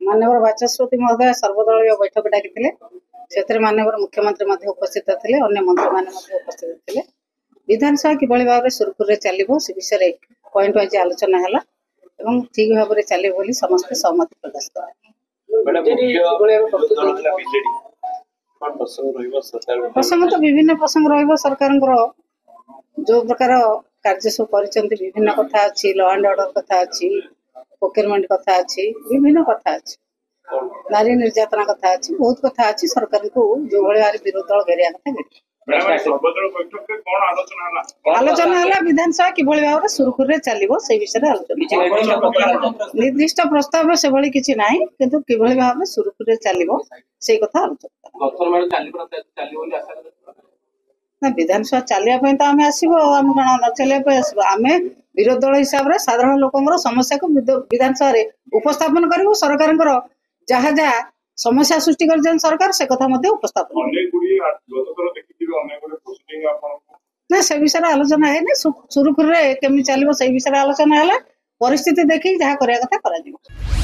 माननीय बाचस्पति महोदय सर्वदलीय बैठक डाकिथिले से माननीय मुख्यमंत्री उपस्थित थे अन्य मंत्री मैंने उपस्थित थे विधानसभा किभली भाव में सुरखुर चलो से विषय में पॉइंट वाइज आलोचना है ठीक भाव में चलो बोली समस्त सहमति प्रकाश प्रसंग तो विभिन्न प्रसंग सरकार जो प्रकार कार्य सब कर विभिन्न कथा अच्छी लॉ एंड ऑर्डर कथा अच्छी प्रोक्योरमेंट कथा अच्छी विभिन्न कथा अच्छी नारी निर्यातना कथा अच्छी बहुत कथा अच्छी सरकार को जो भाई विरोध दल घेरिया कथा आलोचना है विधानसभा किभली भाव में सुरखुर चलो से विषय आलोचना निर्दिष्ट प्रस्ताव से भाई किसी ना किंतु किभली भाव में सुरखुर चलो से कथा आलोचना ना विधानसभा चलिया तो आम आसो आम कौन न चलिया आम विरोध दल हिसाब से साधारण लोक समस्या को विधानसभा उपस्थापन करूँ सरकार जहाँ जहाँ समस्या सृष्टि कर सरकार से कथा उपस्थापन ना से विषय आलोचना है सुरखुर केमी चलो से विषय आलोचना है परिस्थिति देखिए जहाँ करा कथा करा।